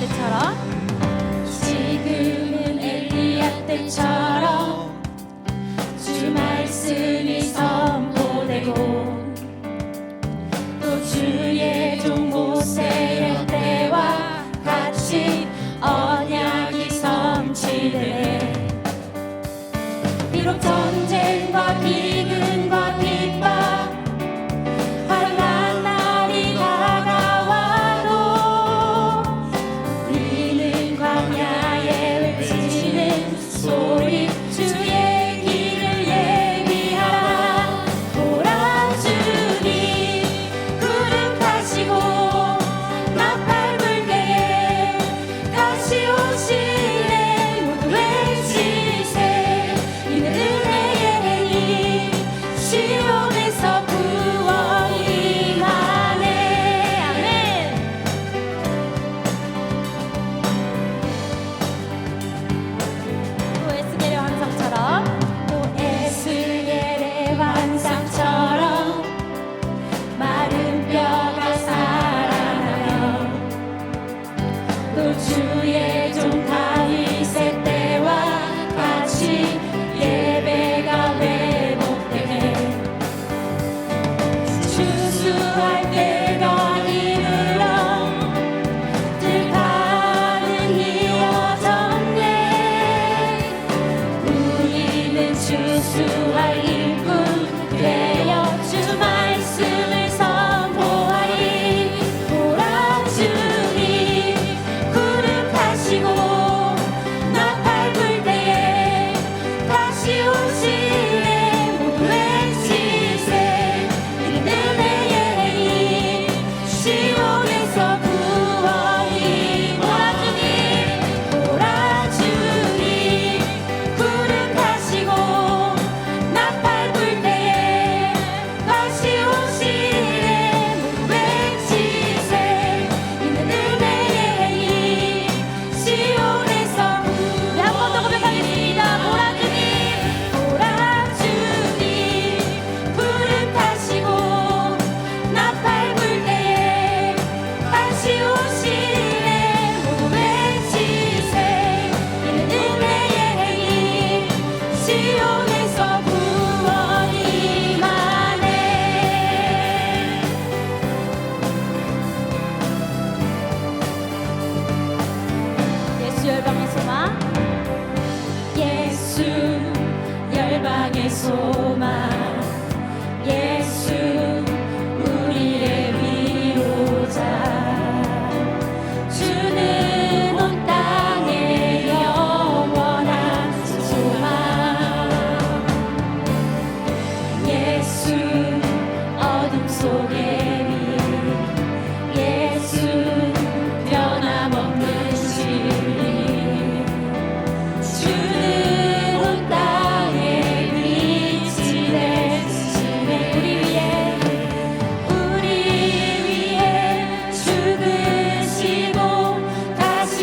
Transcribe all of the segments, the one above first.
때처럼 지금은 엘리야 때처럼 주 말씀이 선포되고 또 주의 종 모세의 때와 같이 언약이 성취되네. 비록 전쟁과 기근과 핍박 환난 날이 다가와도 우리는 광야에 외치는 소리 주의 길을 예비하라. 보라 주님 구름 타시고 나팔 불 때에 다시 오시네. 모두 외치세. 이는 은혜의 힘 시온에서 구원이 임하네. 아멘. 또 에스겔의 환상처럼 또 에스겔의 환상처럼 마른 뼈가 살아나며 또 주의 종 다윗의 때와 같이 예배가 회복되네. 추수할 때가 이르러 들판은 이어졌네. 우리는 추수할 일꾼 되어 주 말씀을 선포하리. 보라 주님 구름 타시고 나팔 불 때에 다시 오시네. 모두 외치세. 이는 은혜의 힘 시온에서 구원이. 보라 주님 구름 타시고 나팔 불 때에 다시 오시네. 모두 외치세. 이는 은혜의 힘 시온에서 구원이. 한 번 더 고백하겠습니다. 보라 주님 구름 타시고 나팔 불 때에 다시 오시네. 모두 외치세. 이는 은혜의 힘 시온에서 구원이 임하네. 예수 열방의 소망 예수 열방의 소망 예수 우리의 위로자 주는 온 땅의 영원한 소망 예수 어둠 속의 빛 예수 변함없는 진리 주는 온 땅에 빛이 되시네. 우리 위해 죽으시고 다시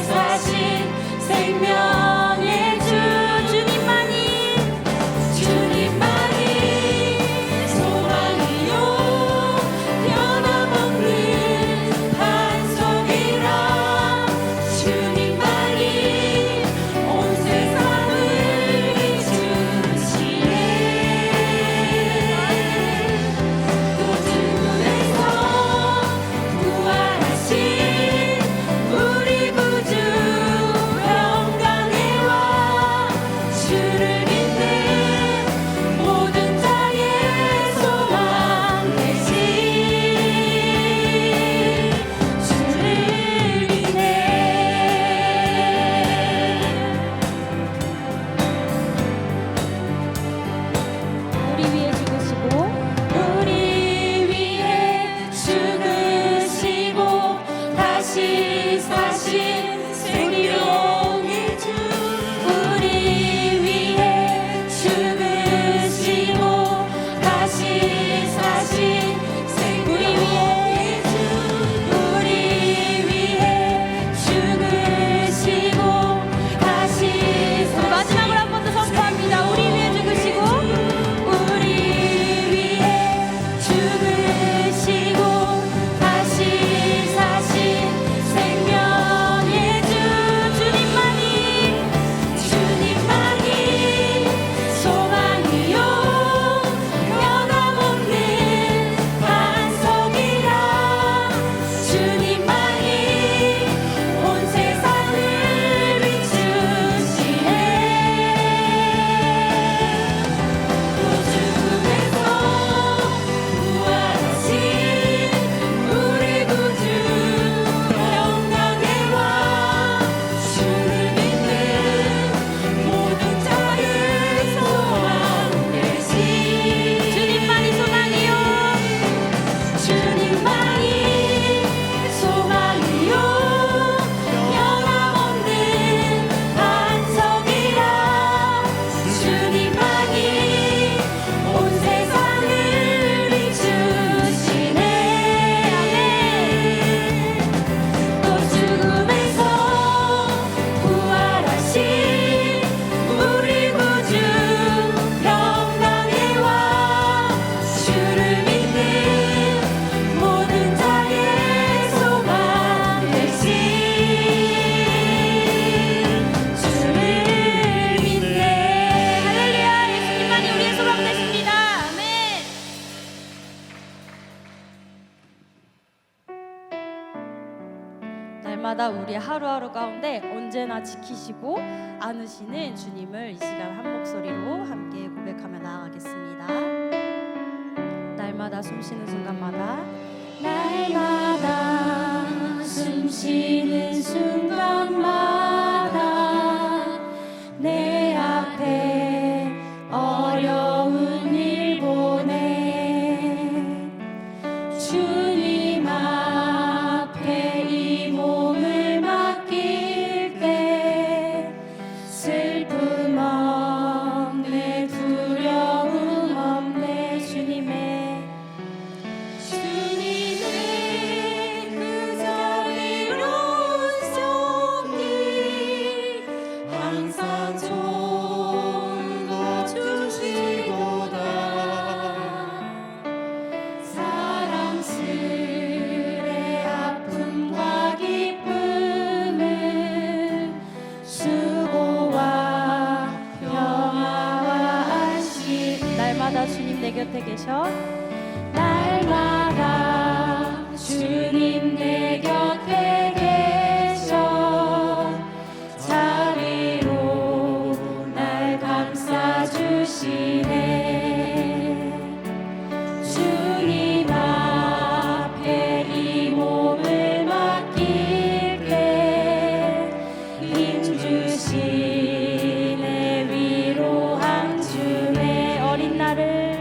사신 생명의 주 주님만이 소망이요 변함없는 반석이라. 주님만이 온 세상을 비추시네. 또 죽음에서 부활하신 우리 구주 영광에 와 주를 믿는 모든 자의 소망 되신 주를 믿네. 우리 위해 죽으시고 우리 위해 죽으시고 다시 사신 생명의 주 우리 위해 죽으시고 다시 사신 생명의 주 우리 위해 죽으시고 다시 우리 마지막으로 한 번 더 선포합니다. 우리 위해 죽으시고 우리 위해 죽으시고 다시 사신 생명 날마다 우리의 하루하루 가운데 언제나 지키시고 안으시는 주님을 이 시간 한 목소리로 함께 고백하며 나아가겠습니다. 날마다 숨쉬는 순간마다 날마다 숨쉬는 순간마다 내 앞에 어려운 일 보내 주님 앞에 이 몸을 맡길 때 슬픔 없네 두려움 없네 주님의 그 자비로운 손길 항상 좋은 것 주시도다 사랑스레 아픔과 기쁨을 수고와 평화와 안식 날마다 주님 내 곁에 계셔 날마다 주님 내 곁에 계셔 자비로 날 감싸주시네 주님 앞에 이 몸을 맡길게 힘주시네 위로한 주의 어린 나를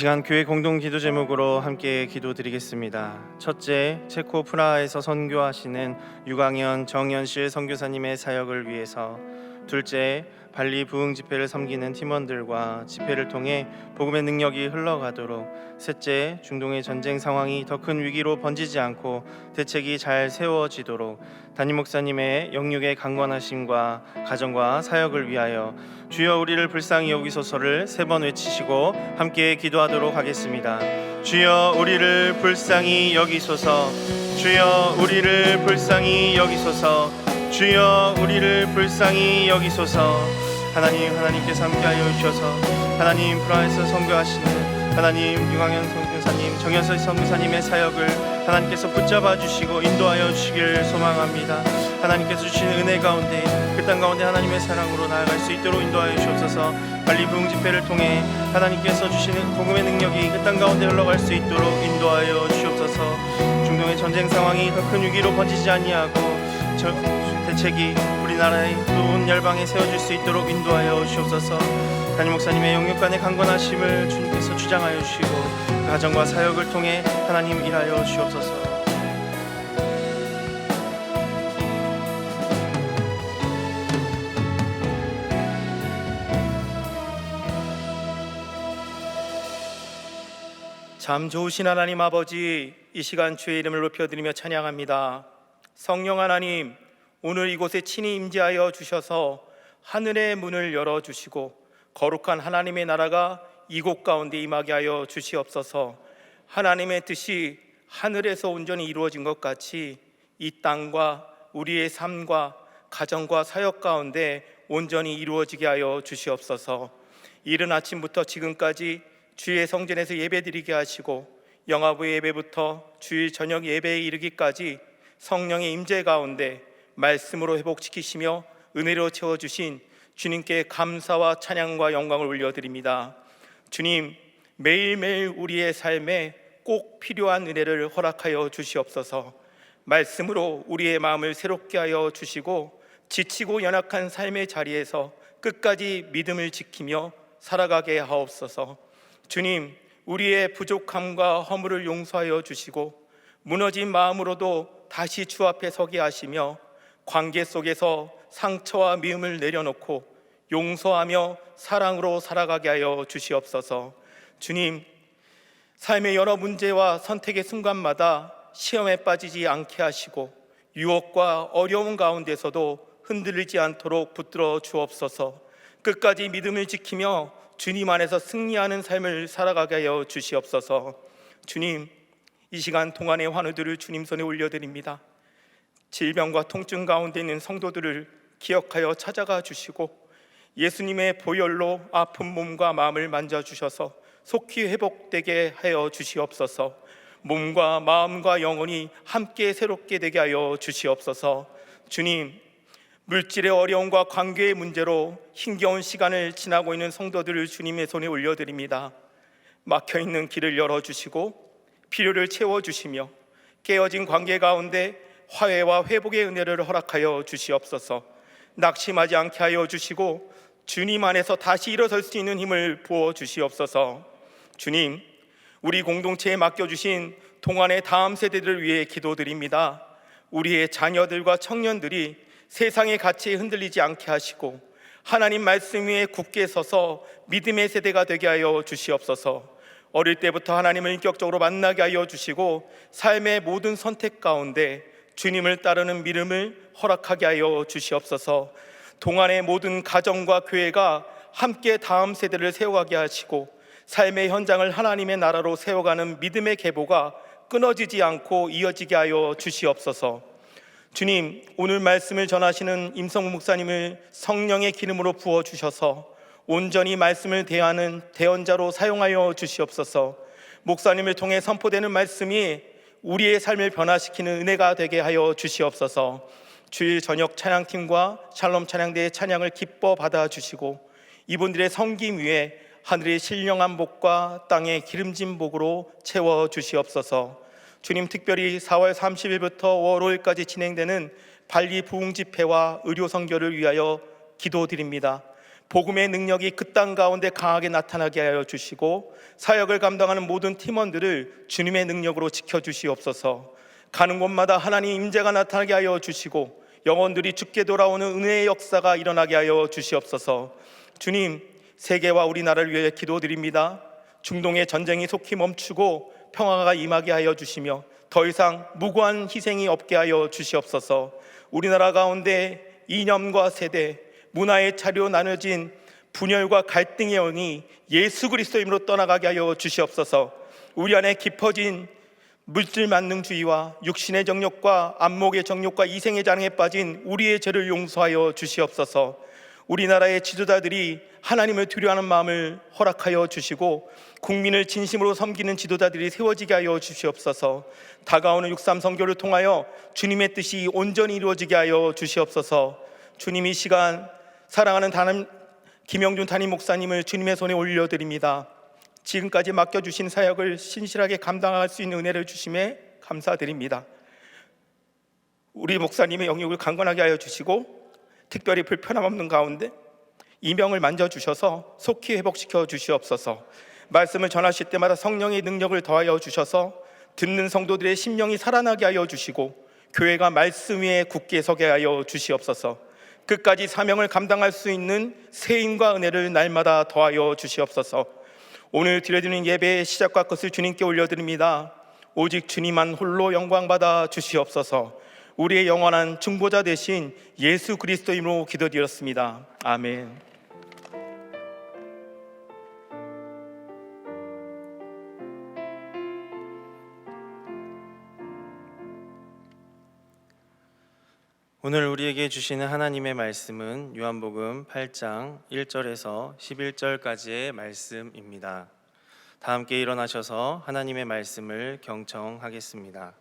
시간 교회 공동 기도 제목으로 함께 기도드리겠습니다. 첫째, 체코 프라하에서 선교하시는 유광현, 정현실 선교사님의 사역을 위해서. 둘째, 발리 부흥 집회를 섬기는 팀원들과 집회를 통해 복음의 능력이 흘러가도록. 셋째, 중동의 전쟁 상황이 더 큰 위기로 번지지 않고 대책이 잘 세워지도록 담임 목사님의 영육의 강건하심과 가정과 사역을 위하여 주여 우리를 불쌍히 여기소서를 3번 외치시고 함께 기도하도록 하겠습니다. 주여 우리를 불쌍히 여기소서. 주여 우리를 불쌍히 여기소서. 주여 우리를 불쌍히 여기소서. 하나님께서 함께하여 주셔서 하나님 프라하에서 선교하시는 하나님 유광현 선교사님, 정현석 선교사님의 사역을 하나님께서 붙잡아 주시고 인도하여 주시길 소망합니다. 하나님께서 주시는 은혜 가운데 그 땅 가운데 하나님의 사랑으로 나아갈 수 있도록 인도하여 주옵소서. 발리 부흥 집회를 통해 하나님께서 주시는 복음의 능력이 그 땅 가운데 흘러갈 수 있도록 인도하여 주옵소서. 중동의 전쟁 상황이 더 큰 위기로 번지지 아니하고 대책이 우리나라의 또 온 열방에 세워질 수 있도록 인도하여 주옵소서. 담임 목사님의 영육간의 강건하심을 주님께서 주장하여 주시고 그 가정과 사역을 통해 하나님 일하여 주옵소서. 참 좋으신 하나님 아버지, 이 시간 주의 이름을 높여드리며 찬양합니다. 성령 하나님, 오늘 이곳에 친히 임재하여 주셔서 하늘의 문을 열어주시고 거룩한 하나님의 나라가 이곳 가운데 임하게 하여 주시옵소서. 하나님의 뜻이 하늘에서 온전히 이루어진 것 같이 이 땅과 우리의 삶과 가정과 사역 가운데 온전히 이루어지게 하여 주시옵소서. 이른 아침부터 지금까지 주의 성전에서 예배드리게 하시고 영화부 예배부터 주일 저녁 예배에 이르기까지 성령의 임재 가운데 말씀으로 회복시키시며 은혜로 채워주신 주님께 감사와 찬양과 영광을 올려드립니다. 주님, 매일매일 우리의 삶에 꼭 필요한 은혜를 허락하여 주시옵소서. 말씀으로 우리의 마음을 새롭게 하여 주시고 지치고 연약한 삶의 자리에서 끝까지 믿음을 지키며 살아가게 하옵소서. 주님, 우리의 부족함과 허물을 용서하여 주시고 무너진 마음으로도 다시 주 앞에 서게 하시며 관계 속에서 상처와 미움을 내려놓고 용서하며 사랑으로 살아가게 하여 주시옵소서. 주님, 삶의 여러 문제와 선택의 순간마다 시험에 빠지지 않게 하시고 유혹과 어려운 가운데서도 흔들리지 않도록 붙들어 주옵소서. 끝까지 믿음을 지키며 주님 안에서 승리하는 삶을 살아가게 하여 주시옵소서. 주님, 이 시간 동안의 환우들을 주님 손에 올려드립니다. 질병과 통증 가운데 있는 성도들을 기억하여 찾아가 주시고 예수님의 보혈로 아픈 몸과 마음을 만져주셔서 속히 회복되게 하여 주시옵소서. 몸과 마음과 영혼이 함께 새롭게 되게 하여 주시옵소서. 주님, 물질의 어려움과 관계의 문제로 힘겨운 시간을 지나고 있는 성도들을 주님의 손에 올려드립니다. 막혀있는 길을 열어주시고 필요를 채워주시며 깨어진 관계 가운데 화해와 회복의 은혜를 허락하여 주시옵소서. 낙심하지 않게 하여 주시고 주님 안에서 다시 일어설 수 있는 힘을 부어 주시옵소서. 주님, 우리 공동체에 맡겨주신 동안의 다음 세대들을 위해 기도드립니다. 우리의 자녀들과 청년들이 세상의 가치에 흔들리지 않게 하시고 하나님 말씀 위에 굳게 서서 믿음의 세대가 되게 하여 주시옵소서. 어릴 때부터 하나님을 인격적으로 만나게 하여 주시고 삶의 모든 선택 가운데 주님을 따르는 믿음을 허락하게 하여 주시옵소서. 동안의 모든 가정과 교회가 함께 다음 세대를 세워가게 하시고 삶의 현장을 하나님의 나라로 세워가는 믿음의 계보가 끊어지지 않고 이어지게 하여 주시옵소서. 주님, 오늘 말씀을 전하시는 임성무 목사님을 성령의 기름으로 부어주셔서 온전히 말씀을 대하는 대언자로 사용하여 주시옵소서. 목사님을 통해 선포되는 말씀이 우리의 삶을 변화시키는 은혜가 되게 하여 주시옵소서. 주일 저녁 찬양팀과 샬롬 찬양대의 찬양을 기뻐 받아주시고 이분들의 섬김 위에 하늘의 신령한 복과 땅의 기름진 복으로 채워주시옵소서. 주님, 특별히 4월 30일부터 5월 5일까지 진행되는 발리 부흥 집회와 의료 선교를 위하여 기도드립니다. 복음의 능력이 그 땅 가운데 강하게 나타나게 하여 주시고 사역을 감당하는 모든 팀원들을 주님의 능력으로 지켜주시옵소서. 가는 곳마다 하나님 임재가 나타나게 하여 주시고 영혼들이 주께 돌아오는 은혜의 역사가 일어나게 하여 주시옵소서. 주님, 세계와 우리나라를 위해 기도드립니다. 중동의 전쟁이 속히 멈추고 평화가 임하게 하여 주시며 더 이상 무고한 희생이 없게 하여 주시옵소서. 우리나라 가운데 이념과 세대, 문화의 차례로 나눠진 분열과 갈등의 영이 예수 그리스도의 이름으로 떠나가게 하여 주시옵소서. 우리 안에 깊어진 물질 만능주의와 육신의 정욕과 안목의 정욕과 이생의 자랑에 빠진 우리의 죄를 용서하여 주시옵소서. 우리나라의 지도자들이 하나님을 두려워하는 마음을 허락하여 주시고 국민을 진심으로 섬기는 지도자들이 세워지게 하여 주시옵소서. 다가오는 6.3 선교를 통하여 주님의 뜻이 온전히 이루어지게 하여 주시옵소서. 주님, 이 시간 사랑하는 김영준 담임 목사님을 주님의 손에 올려드립니다. 지금까지 맡겨주신 사역을 신실하게 감당할 수 있는 은혜를 주심에 감사드립니다. 우리 목사님의 영역을 강건하게 하여 주시고 특별히 불편함 없는 가운데 이명을 만져주셔서 속히 회복시켜 주시옵소서. 말씀을 전하실 때마다 성령의 능력을 더하여 주셔서 듣는 성도들의 심령이 살아나게 하여 주시고 교회가 말씀 위에 굳게 서게 하여 주시옵소서. 끝까지 사명을 감당할 수 있는 세임과 은혜를 날마다 더하여 주시옵소서. 오늘 드려드리는 예배의 시작과 끝을 주님께 올려드립니다. 오직 주님만 홀로 영광받아 주시옵소서. 우리의 영원한 중보자 되신 예수 그리스도 이름으로 기도드렸습니다. 아멘. 오늘 우리에게 주시는 하나님의 말씀은 요한복음 8장 1절에서 11절까지의 말씀입니다. 다 함께 일어나셔서 하나님의 말씀을 경청하겠습니다.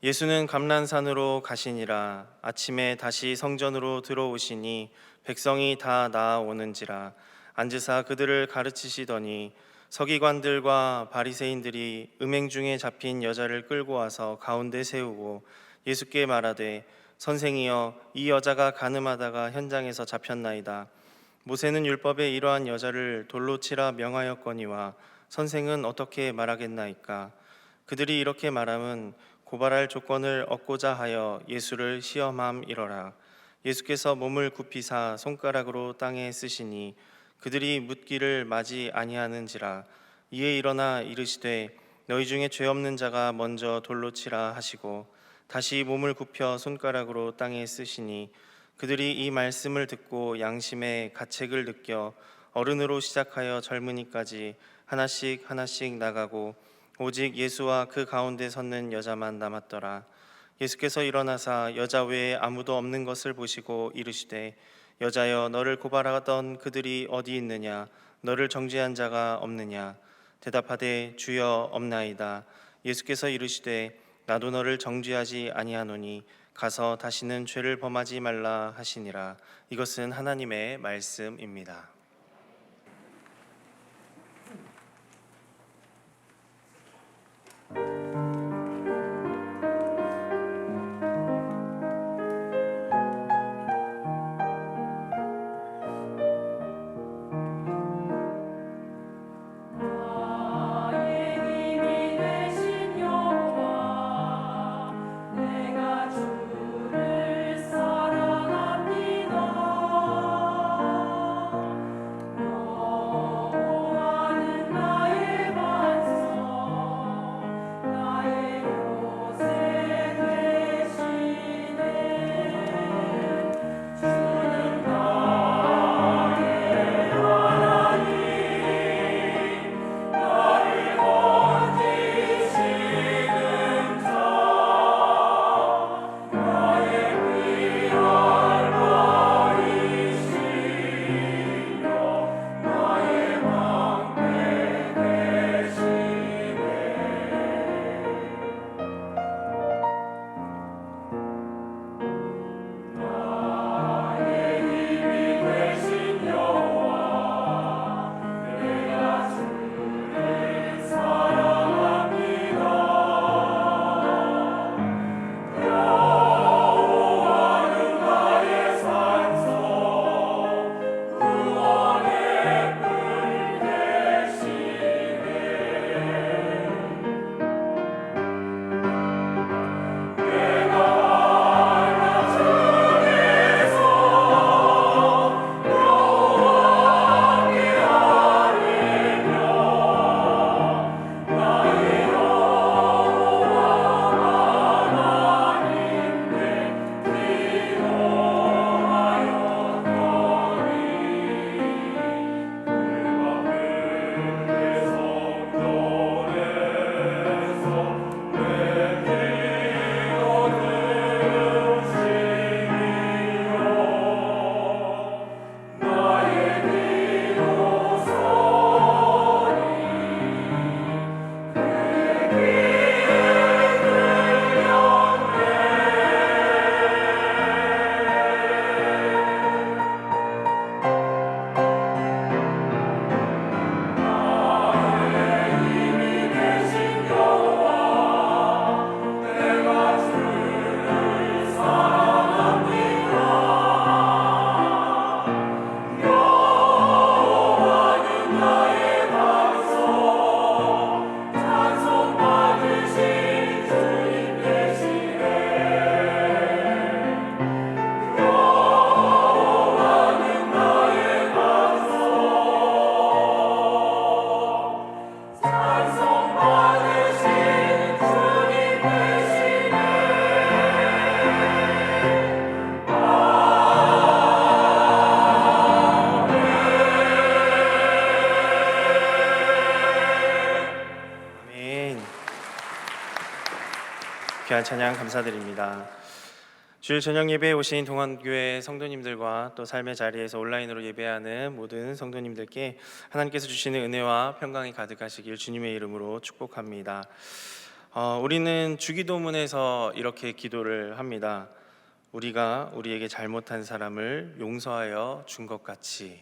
예수는 감난산으로 가시니라. 아침에 다시 성전으로 들어오시니 백성이 다 나아오는지라. 앉으사 그들을 가르치시더니 서기관들과 바리새인들이 음행 중에 잡힌 여자를 끌고 와서 가운데 세우고 예수께 말하되 선생이여, 이 여자가 간음하다가 현장에서 잡혔나이다. 모세는 율법에 이러한 여자를 돌로 치라 명하였거니와 선생은 어떻게 말하겠나이까? 그들이 이렇게 말함은 고발할 조건을 얻고자 하여 예수를 시험함이러라. 예수께서 몸을 굽히사 손가락으로 땅에 쓰시니 그들이 묻기를 마지 아니하는지라. 이에 일어나 이르시되 너희 중에 죄 없는 자가 먼저 돌로 치라 하시고 다시 몸을 굽혀 손가락으로 땅에 쓰시니 그들이 이 말씀을 듣고 양심의 가책을 느껴 어른으로 시작하여 젊은이까지 하나씩 하나씩 나가고 오직 예수와 그 가운데 섰는 여자만 남았더라. 예수께서 일어나사 여자 외에 아무도 없는 것을 보시고 이르시되 여자여, 너를 고발하던 그들이 어디 있느냐? 너를 정죄한 자가 없느냐? 대답하되 주여, 없나이다. 예수께서 이르시되 나도 너를 정죄하지 아니하노니 가서 다시는 죄를 범하지 말라 하시니라. 이것은 하나님의 말씀입니다. 주를 사랑합니다. 귀한 찬양 감사드립니다. 주일 저녁 예배에 오신 동안교회 성도님들과 또 삶의 자리에서 온라인으로 예배하는 모든 성도님들께 하나님께서 주시는 은혜와 평강이 가득하시길 주님의 이름으로 축복합니다. 우리는 주기도문에서 이렇게 기도를 합니다. 우리가 우리에게 잘못한 사람을 용서하여 준 것 같이.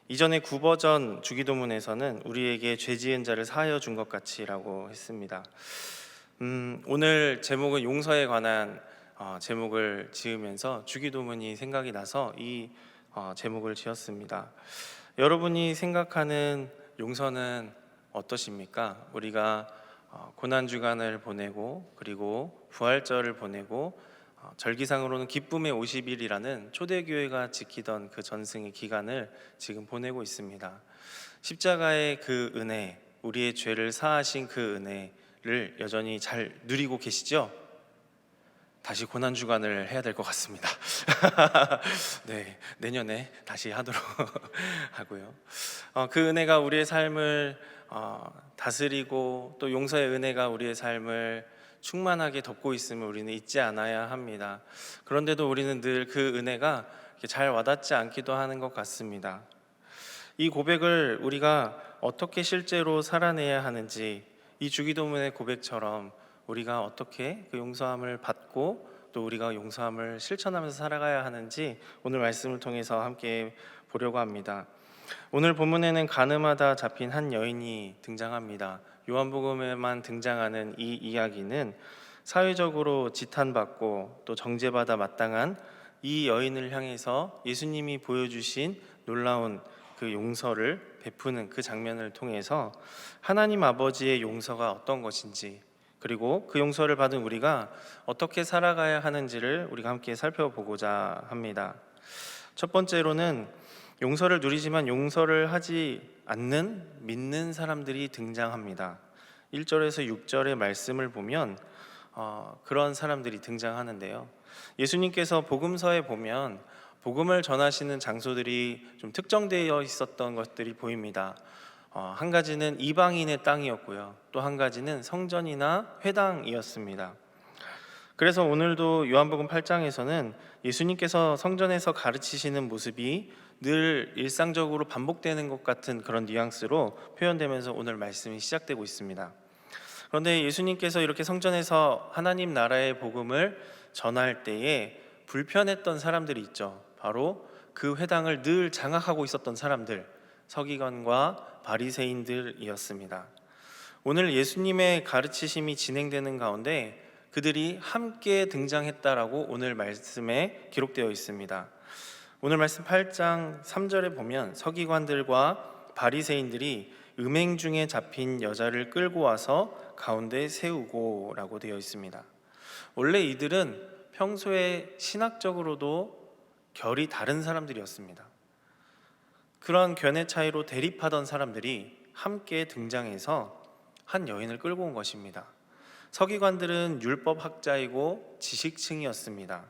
이전에 구버전 주기도문에서는 우리에게 죄 지은 자를 사하여 준 것 같이라고 했습니다. 오늘 제목은 용서에 관한 제목을 지으면서 주기도문이 생각이 나서 이 제목을 지었습니다. 여러분이 생각하는 용서는 어떠십니까? 우리가 고난주간을 보내고 그리고 부활절을 보내고 절기상으로는 기쁨의 50일이라는 초대교회가 지키던 그 전승의 기간을 지금 보내고 있습니다. 십자가의 그 은혜, 우리의 죄를 사하신 그 은혜를 여전히 잘 누리고 계시죠? 다시 고난주간을 해야 될 것 같습니다. 네, 내년에 다시 하도록 하고요. 그 은혜가 우리의 삶을 다스리고 또 용서의 은혜가 우리의 삶을 충만하게 덮고 있음을 우리는 잊지 않아야 합니다. 그런데도 우리는 늘 그 은혜가 잘 와닿지 않기도 하는 것 같습니다. 이 고백을 우리가 어떻게 실제로 살아내야 하는지, 이 주기도문의 고백처럼 우리가 어떻게 그 용서함을 받고 또 우리가 용서함을 실천하면서 살아가야 하는지 오늘 말씀을 통해서 함께 보려고 합니다. 오늘 본문에는 간음하다 잡힌 한 여인이 등장합니다. 요한복음에만 등장하는 이 이야기는 사회적으로 지탄받고 또 정죄받아 마땅한 이 여인을 향해서 예수님이 보여주신 놀라운 그 용서를 베푸는 그 장면을 통해서 하나님 아버지의 용서가 어떤 것인지, 그리고 그 용서를 받은 우리가 어떻게 살아가야 하는지를 우리가 함께 살펴보고자 합니다. 첫 번째로는 용서를 누리지만 용서를 하지 않는 믿는 사람들이 등장합니다. 1절에서 6절의 말씀을 보면 그런 사람들이 등장하는데요. 예수님께서 복음서에 보면 복음을 전하시는 장소들이 좀 특정되어 있었던 것들이 보입니다. 한 가지는 이방인의 땅이었고요. 또 한 가지는 성전이나 회당이었습니다. 그래서 오늘도 요한복음 8장에서는 예수님께서 성전에서 가르치시는 모습이 늘 일상적으로 반복되는 것 같은 그런 뉘앙스로 표현되면서 오늘 말씀이 시작되고 있습니다. 그런데 예수님께서 이렇게 성전에서 하나님 나라의 복음을 전할 때에 불편했던 사람들이 있죠. 바로 그 회당을 늘 장악하고 있었던 사람들, 서기관과 바리새인들이었습니다. 오늘 예수님의 가르치심이 진행되는 가운데 그들이 함께 등장했다라고 오늘 말씀에 기록되어 있습니다. 오늘 말씀 8장 3절에 보면 서기관들과 바리새인들이 음행 중에 잡힌 여자를 끌고 와서 가운데 세우고 라고 되어 있습니다. 원래 이들은 평소에 신학적으로도 결이 다른 사람들이었습니다. 그런 견해 차이로 대립하던 사람들이 함께 등장해서 한 여인을 끌고 온 것입니다. 서기관들은 율법학자이고 지식층이었습니다.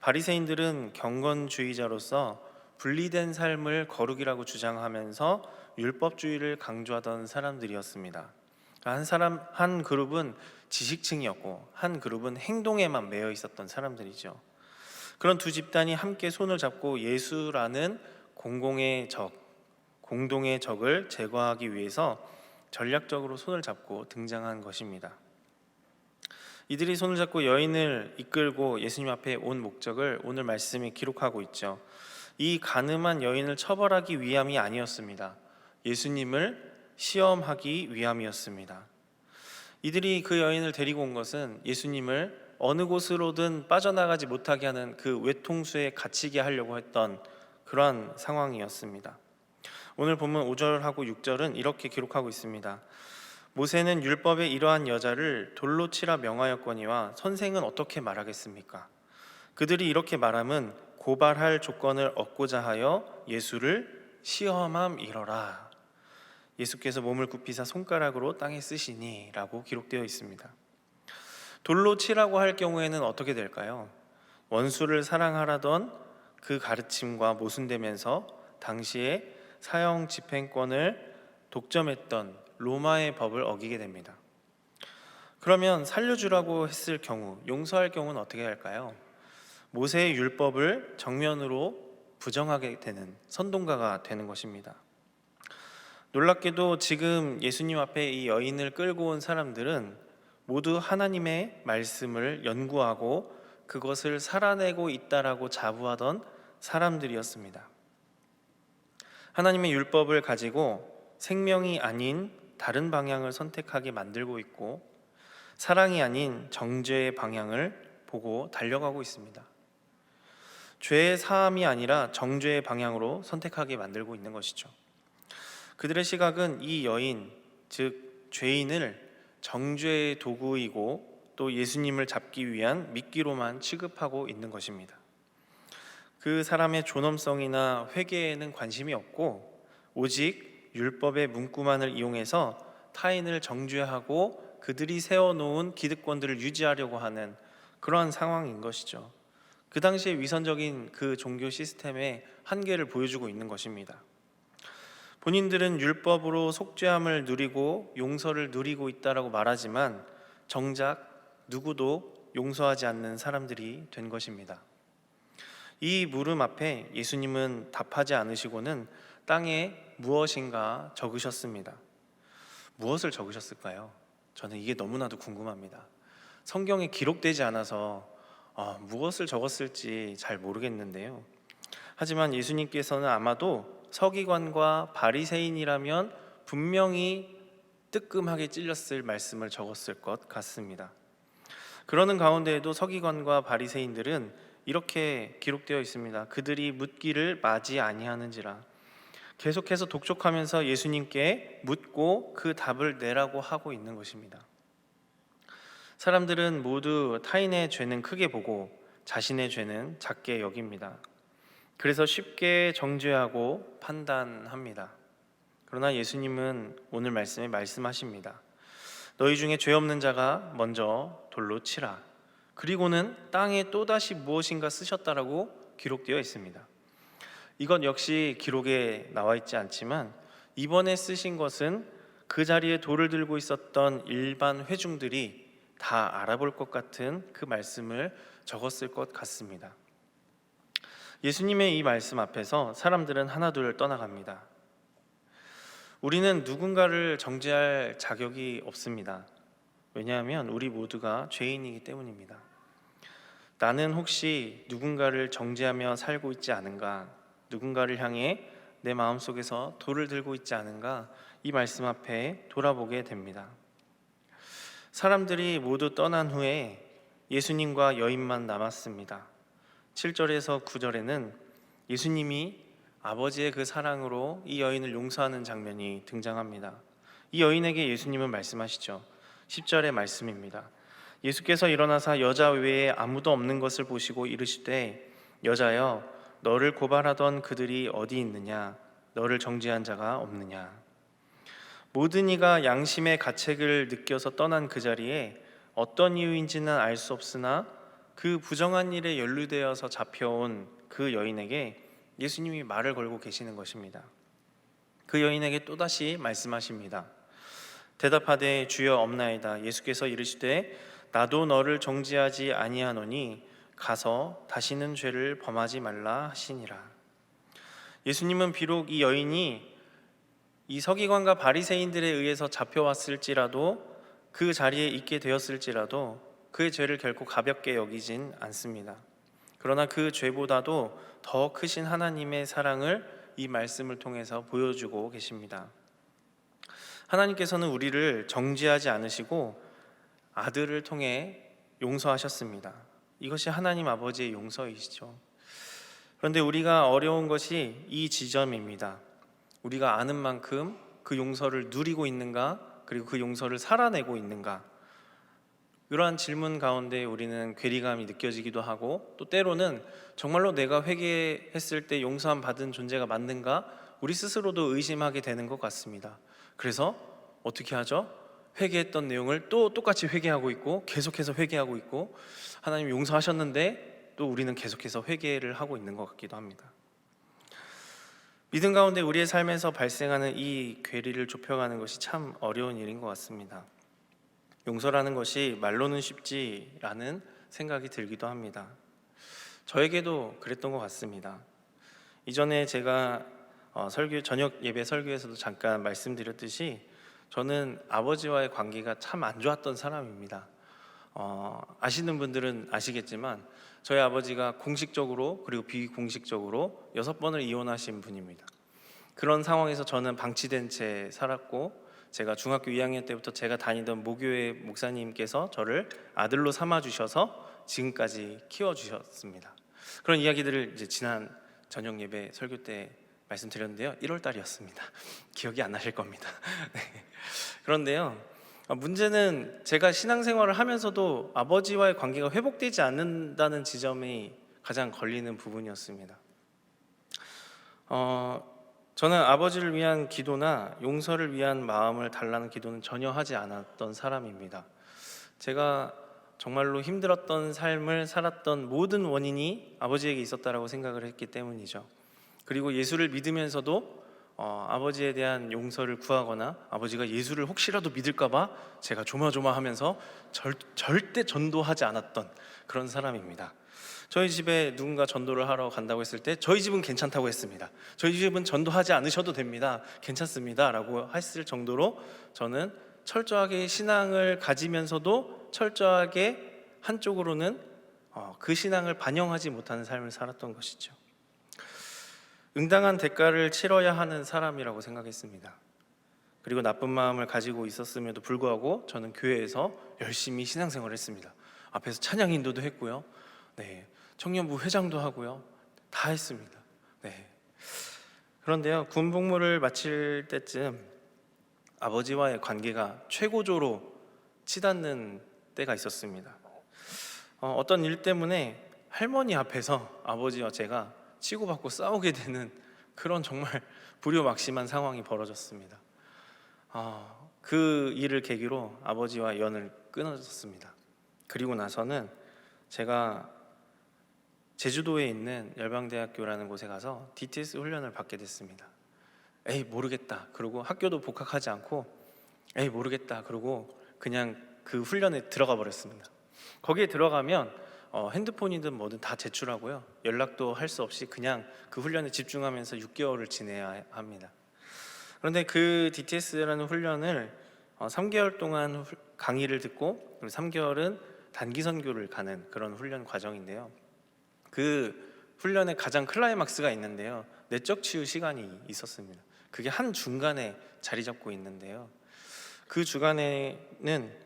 바리새인들은 경건주의자로서 분리된 삶을 거룩이라고 주장하면서 율법주의를 강조하던 사람들이었습니다. 한 그룹은 지식층이었고 한 그룹은 행동에만 매여 있었던 사람들이죠. 그런 두 집단이 함께 손을 잡고 예수라는 공동의 적을 제거하기 위해서 전략적으로 손을 잡고 등장한 것입니다. 이들이 손을 잡고 여인을 이끌고 예수님 앞에 온 목적을 오늘 말씀이 기록하고 있죠. 이 간음한 여인을 처벌하기 위함이 아니었습니다. 예수님을 시험하기 위함이었습니다. 이들이 그 여인을 데리고 온 것은 예수님을 어느 곳으로든 빠져나가지 못하게 하는 그 외통수에 갇히게 하려고 했던 그러한 상황이었습니다. 오늘 본문 5절하고 6절은 이렇게 기록하고 있습니다. 모세는 율법에 이러한 여자를 돌로 치라 명하였거니와 선생은 어떻게 말하겠습니까? 그들이 이렇게 말함은 고발할 조건을 얻고자 하여 예수를 시험함이러라. 예수께서 몸을 굽히사 손가락으로 땅에 쓰시니 라고 기록되어 있습니다. 돌로 치라고 할 경우에는 어떻게 될까요? 원수를 사랑하라던 그 가르침과 모순되면서 당시에 사형 집행권을 독점했던 로마의 법을 어기게 됩니다. 그러면 살려주라고 했을 경우, 용서할 경우는 어떻게 할까요? 모세의 율법을 정면으로 부정하게 되는 선동가가 되는 것입니다. 놀랍게도 지금 예수님 앞에 이 여인을 끌고 온 사람들은 모두 하나님의 말씀을 연구하고 그것을 살아내고 있다라고 자부하던 사람들이었습니다. 하나님의 율법을 가지고 생명이 아닌 다른 방향을 선택하게 만들고 있고 사랑이 아닌 정죄의 방향을 보고 달려가고 있습니다. 죄의 사함이 아니라 정죄의 방향으로 선택하게 만들고 있는 것이죠. 그들의 시각은 이 여인, 즉 죄인을 정죄의 도구이고 또 예수님을 잡기 위한 미끼로만 취급하고 있는 것입니다. 그 사람의 존엄성이나 회개에는 관심이 없고 오직 율법의 문구만을 이용해서 타인을 정죄하고 그들이 세워놓은 기득권들을 유지하려고 하는 그러한 상황인 것이죠. 그 당시에 위선적인 그 종교 시스템의 한계를 보여주고 있는 것입니다. 본인들은 율법으로 속죄함을 누리고 용서를 누리고 있다라고 말하지만 정작 누구도 용서하지 않는 사람들이 된 것입니다. 이 물음 앞에 예수님은 답하지 않으시고는 땅에 무엇인가 적으셨습니다. 무엇을 적으셨을까요? 저는 이게 너무나도 궁금합니다. 성경에 기록되지 않아서 무엇을 적었을지 잘 모르겠는데요. 하지만 예수님께서는 아마도 서기관과 바리새인이라면 분명히 뜨끔하게 찔렸을 말씀을 적었을 것 같습니다. 그러는 가운데에도 서기관과 바리새인들은 이렇게 기록되어 있습니다. 그들이 묻기를 마지 아니하는지라. 계속해서 독촉하면서 예수님께 묻고 그 답을 내라고 하고 있는 것입니다. 사람들은 모두 타인의 죄는 크게 보고 자신의 죄는 작게 여깁니다. 그래서 쉽게 정죄하고 판단합니다. 그러나 예수님은 오늘 말씀에 말씀하십니다. 너희 중에 죄 없는 자가 먼저 돌로 치라. 그리고는 땅에 또다시 무엇인가 쓰셨다라고 기록되어 있습니다. 이것 역시 기록에 나와 있지 않지만 이번에 쓰신 것은 그 자리에 돌을 들고 있었던 일반 회중들이 다 알아볼 것 같은 그 말씀을 적었을 것 같습니다. 예수님의 이 말씀 앞에서 사람들은 하나둘 떠나갑니다. 우리는 누군가를 정죄할 자격이 없습니다. 왜냐하면 우리 모두가 죄인이기 때문입니다. 나는 혹시 누군가를 정죄하며 살고 있지 않은가? 누군가를 향해 내 마음속에서 돌을 들고 있지 않은가? 이 말씀 앞에 돌아보게 됩니다. 사람들이 모두 떠난 후에 예수님과 여인만 남았습니다. 7절에서 9절에는 예수님이 아버지의 그 사랑으로 이 여인을 용서하는 장면이 등장합니다. 이 여인에게 예수님은 말씀하시죠. 10절의 말씀입니다. 예수께서 일어나사 여자 외에 아무도 없는 것을 보시고 이르시되 여자여 너를 고발하던 그들이 어디 있느냐? 너를 정죄한 자가 없느냐? 모든 이가 양심의 가책을 느껴서 떠난 그 자리에 어떤 이유인지는 알 수 없으나 그 부정한 일에 연루되어서 잡혀온 그 여인에게 예수님이 말을 걸고 계시는 것입니다. 그 여인에게 또다시 말씀하십니다. 대답하되 주여 없나이다. 예수께서 이르시되 나도 너를 정죄하지 아니하노니 가서 다시는 죄를 범하지 말라 하시니라. 예수님은 비록 이 여인이 이 서기관과 바리새인들에 의해서 잡혀왔을지라도 그 자리에 있게 되었을지라도 그의 죄를 결코 가볍게 여기진 않습니다. 그러나 그 죄보다도 더 크신 하나님의 사랑을 이 말씀을 통해서 보여주고 계십니다. 하나님께서는 우리를 정죄하지 않으시고 아들을 통해 용서하셨습니다. 이것이 하나님 아버지의 용서이시죠. 그런데 우리가 어려운 것이 이 지점입니다. 우리가 아는 만큼 그 용서를 누리고 있는가? 그리고 그 용서를 살아내고 있는가? 이러한 질문 가운데 우리는 괴리감이 느껴지기도 하고 또 때로는 정말로 내가 회개했을 때 용서함 받은 존재가 맞는가? 우리 스스로도 의심하게 되는 것 같습니다. 그래서 어떻게 하죠? 회개했던 내용을 또 똑같이 회개하고 있고 계속해서 회개하고 있고 하나님 용서하셨는데 또 우리는 계속해서 회개를 하고 있는 것 같기도 합니다. 믿음 가운데 우리의 삶에서 발생하는 이 괴리를 좁혀가는 것이 참 어려운 일인 것 같습니다. 용서라는 것이 말로는 쉽지라는 생각이 들기도 합니다. 저에게도 그랬던 것 같습니다. 이전에 제가 저녁 예배 설교에서도 잠깐 말씀드렸듯이 저는 아버지와의 관계가 참 안 좋았던 사람입니다. 아시는 분들은 아시겠지만 저희 아버지가 공식적으로 그리고 비공식적으로 6번을 이혼하신 분입니다. 그런 상황에서 저는 방치된 채 살았고, 제가 중학교 2학년 때부터 제가 다니던 모교회 목사님께서 저를 아들로 삼아 주셔서 지금까지 키워 주셨습니다. 그런 이야기들을 이제 지난 저녁 예배 설교 때 말씀드렸는데요. 1월 달이었습니다. 기억이 안 나실 겁니다. 네. 그런데요, 문제는 제가 신앙생활을 하면서도 아버지와의 관계가 회복되지 않는다는 지점이 가장 걸리는 부분이었습니다. 저는 아버지를 위한 기도나 용서를 위한 마음을 달라는 기도는 전혀 하지 않았던 사람입니다. 제가 정말로 힘들었던 삶을 살았던 모든 원인이 아버지에게 있었다라고 생각을 했기 때문이죠. 그리고 예수를 믿으면서도 아버지에 대한 용서를 구하거나 아버지가 예수를 혹시라도 믿을까봐 제가 조마조마하면서 절대 전도하지 않았던 그런 사람입니다. 저희 집에 누군가 전도를 하러 간다고 했을 때 저희 집은 괜찮다고 했습니다. 저희 집은 전도하지 않으셔도 됩니다. 괜찮습니다 라고 했을 정도로 저는 철저하게 신앙을 가지면서도 철저하게 한쪽으로는 그 신앙을 반영하지 못하는 삶을 살았던 것이죠. 응당한 대가를 치러야 하는 사람이라고 생각했습니다. 그리고 나쁜 마음을 가지고 있었음에도 불구하고 저는 교회에서 열심히 신앙생활을 했습니다. 앞에서 찬양 인도도 했고요. 네, 청년부 회장도 하고요. 다 했습니다. 네. 그런데요, 군 복무를 마칠 때쯤 아버지와의 관계가 최고조로 치닫는 때가 있었습니다. 어떤 일 때문에 할머니 앞에서 아버지와 제가 치고받고 싸우게 되는 그런 정말 불효막심한 상황이 벌어졌습니다. 그 일을 계기로 아버지와 연을 끊어졌습니다. 그리고 나서는 제가 제주도에 있는 열방대학교라는 곳에 가서 DTS 훈련을 받게 됐습니다. 에이 모르겠다 그러고 학교도 복학하지 않고 에이 모르겠다 그러고 그냥 그 훈련에 들어가 버렸습니다. 거기에 들어가면 핸드폰이든 뭐든 다 제출하고요, 연락도 할 수 없이 그냥 그 훈련에 집중하면서 6개월을 지내야 합니다. 그런데 그 DTS라는 훈련을 3개월 동안 강의를 듣고 3개월은 단기 선교를 가는 그런 훈련 과정인데요, 그 훈련의 가장 클라이막스가 있는데요, 내적 치유 시간이 있었습니다. 그게 한 중간에 자리 잡고 있는데요, 그 주간에는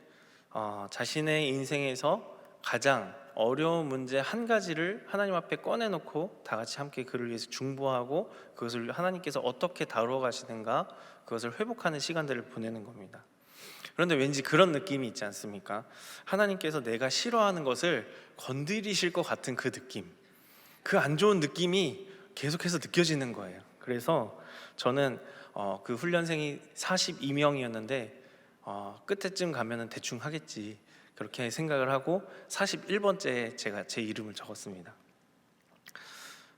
자신의 인생에서 가장 어려운 문제 한 가지를 하나님 앞에 꺼내놓고 다 같이 함께 그를 위해서 중보하고 그것을 하나님께서 어떻게 다루어 가시는가, 그것을 회복하는 시간들을 보내는 겁니다. 그런데 왠지 그런 느낌이 있지 않습니까? 하나님께서 내가 싫어하는 것을 건드리실 것 같은 그 느낌, 그 안 좋은 느낌이 계속해서 느껴지는 거예요. 그래서 저는 그 훈련생이 42명이었는데 끝에쯤 가면은 대충 하겠지 그렇게 생각을 하고 41번째에 제가 제 이름을 적었습니다.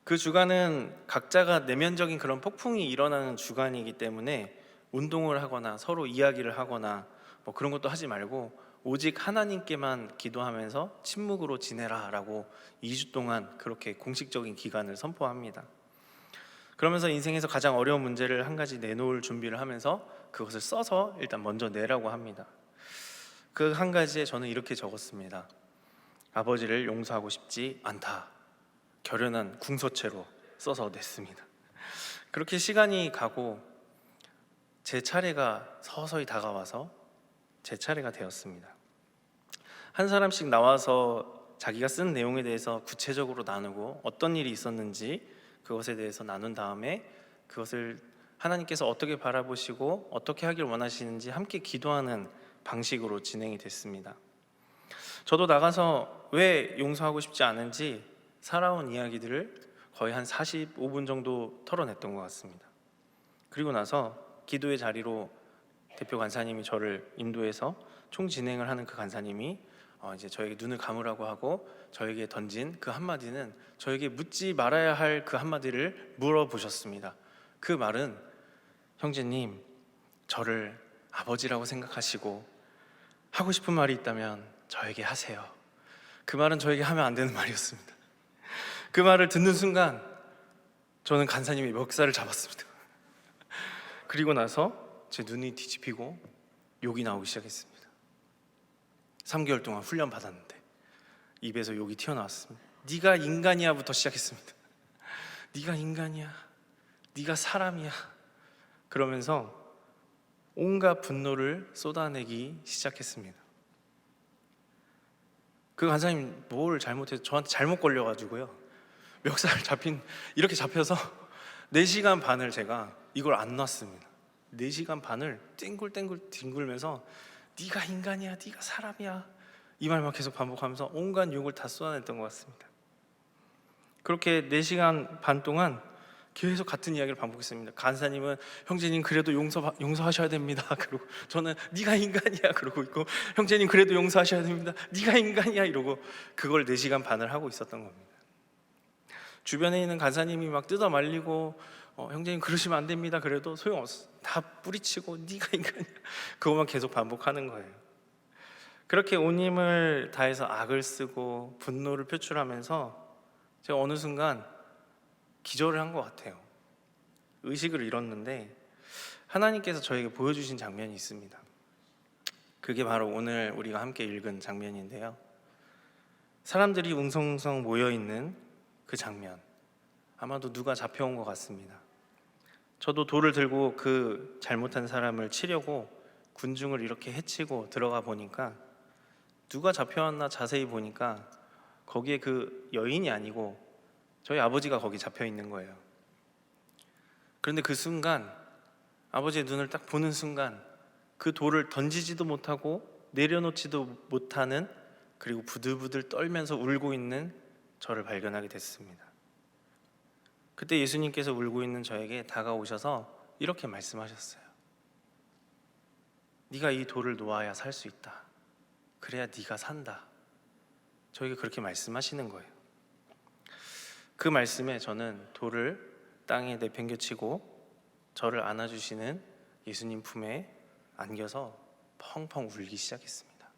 그 주간은 각자가 내면적인 그런 폭풍이 일어나는 주간이기 때문에 운동을 하거나 서로 이야기를 하거나 뭐 그런 것도 하지 말고 오직 하나님께만 기도하면서 침묵으로 지내라 라고 2주 동안 그렇게 공식적인 기간을 선포합니다. 그러면서 인생에서 가장 어려운 문제를 한 가지 내놓을 준비를 하면서 그것을 써서 일단 먼저 내라고 합니다. 그 한 가지에 저는 이렇게 적었습니다. 아버지를 용서하고 싶지 않다. 결연한 궁서체로 써서 냈습니다. 그렇게 시간이 가고 제 차례가 서서히 다가와서 제 차례가 되었습니다. 한 사람씩 나와서 자기가 쓴 내용에 대해서 구체적으로 나누고 어떤 일이 있었는지 그것에 대해서 나눈 다음에 그것을 하나님께서 어떻게 바라보시고 어떻게 하길 원하시는지 함께 기도하는 방식으로 진행이 됐습니다. 저도 나가서 왜 용서하고 싶지 않은지 살아온 이야기들을 거의 한 45분 정도 털어냈던 것 같습니다. 그리고 나서 기도의 자리로 대표 간사님이 저를 인도해서 총 진행을 하는 그 간사님이 이제 저에게 눈을 감으라고 하고 저에게 던진 그 한마디는 저에게 묻지 말아야 할 그 한마디를 물어보셨습니다. 그 말은 형제님, 저를 아버지라고 생각하시고 하고 싶은 말이 있다면 저에게 하세요. 그 말은 저에게 하면 안 되는 말이었습니다. 그 말을 듣는 순간 저는 간사님의 멱살을 잡았습니다. 그리고 나서 제 눈이 뒤집히고 욕이 나오기 시작했습니다. 3개월 동안 훈련 받았는데 입에서 욕이 튀어나왔습니다. 네가 인간이야부터 시작했습니다. 네가 인간이야, 네가 사람이야, 그러면서 온갖 분노를 쏟아내기 시작했습니다. 그 간사님 뭘 잘못해서 저한테 잘못 걸려가지고요, 멱살 잡힌, 이렇게 잡혀서 4시간 반을 제가 이걸 안 놨습니다. 4시간 반을 땡굴땡굴 뒹굴면서 네가 인간이야, 네가 사람이야, 이 말만 계속 반복하면서 온갖 욕을 다 쏟아냈던 것 같습니다. 그렇게 4시간 반 동안 계속 같은 이야기를 반복했습니다. 간사님은 형제님 그래도 용서하셔야 됩니다. 그러고 저는 네가 인간이야 그러고 있고, 형제님 그래도 용서하셔야 됩니다. 네가 인간이야 이러고 그걸 4시간 반을 하고 있었던 겁니다. 주변에 있는 간사님이 막 뜯어 말리고 형제님 그러시면 안 됩니다. 그래도 소용없어. 다 뿌리치고 네가 인간이야, 그것만 계속 반복하는 거예요. 그렇게 온 힘을 다해서 악을 쓰고 분노를 표출하면서 제가 어느 순간 기절을 한 것 같아요. 의식을 잃었는데 하나님께서 저에게 보여주신 장면이 있습니다. 그게 바로 오늘 우리가 함께 읽은 장면인데요. 사람들이 웅성웅성 모여있는 그 장면, 아마도 누가 잡혀온 것 같습니다. 저도 돌을 들고 그 잘못한 사람을 치려고 군중을 이렇게 헤치고 들어가 보니까 누가 잡혀왔나 자세히 보니까 거기에 그 여인이 아니고 저희 아버지가 거기 잡혀 있는 거예요. 그런데 그 순간, 아버지의 눈을 딱 보는 순간 그 돌을 던지지도 못하고 내려놓지도 못하는, 그리고 부들부들 떨면서 울고 있는 저를 발견하게 됐습니다. 그때 예수님께서 울고 있는 저에게 다가오셔서 이렇게 말씀하셨어요. 네가 이 돌을 놓아야 살 수 있다. 그래야 네가 산다. 저에게 그렇게 말씀하시는 거예요. 그 말씀에 저는 돌을 땅에 내팽개치고 저를 안아주시는 예수님 품에 안겨서 펑펑 울기 시작했습니다.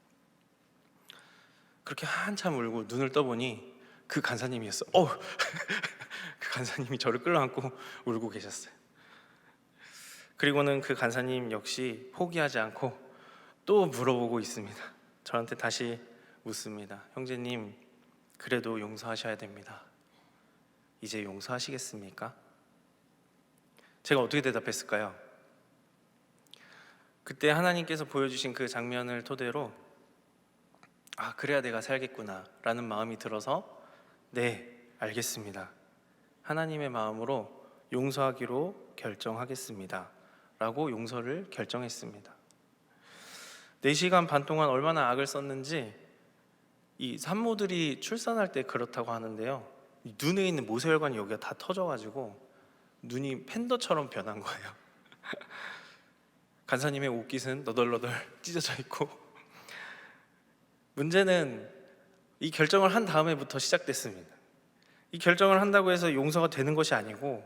그렇게 한참 울고 눈을 떠보니 그 간사님이었어. 그 간사님이 저를 끌어안고 울고 계셨어요. 그리고는 그 간사님 역시 포기하지 않고 또 물어보고 있습니다. 저한테 다시 묻습니다. 형제님, 그래도 용서하셔야 됩니다. 이제 용서하시겠습니까? 제가 어떻게 대답했을까요? 그때 하나님께서 보여주신 그 장면을 토대로 그래야 내가 살겠구나 라는 마음이 들어서 네, 알겠습니다. 하나님의 마음으로 용서하기로 결정하겠습니다 라고 용서를 결정했습니다. 4시간 반 동안 얼마나 악을 썼는지 이 산모들이 출산할 때 그렇다고 하는데요, 눈에 있는 모세혈관이 여기가 다 터져가지고 눈이 팬더처럼 변한 거예요. 간사님의 옷깃은 너덜너덜 찢어져 있고, 문제는 이 결정을 한 다음에부터 시작됐습니다. 이 결정을 한다고 해서 용서가 되는 것이 아니고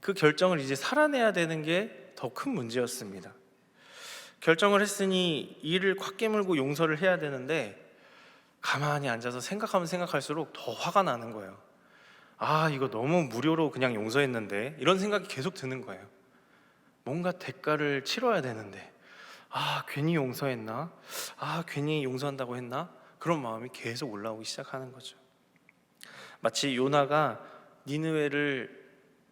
그 결정을 이제 살아내야 되는 게 더 큰 문제였습니다. 결정을 했으니 이를 콱 깨물고 용서를 해야 되는데 가만히 앉아서 생각하면 생각할수록 더 화가 나는 거예요. 이거 너무 무료로 그냥 용서했는데, 이런 생각이 계속 드는 거예요. 뭔가 대가를 치러야 되는데 괜히 용서했나? 괜히 용서한다고 했나? 그런 마음이 계속 올라오기 시작하는 거죠. 마치 요나가 니느웨를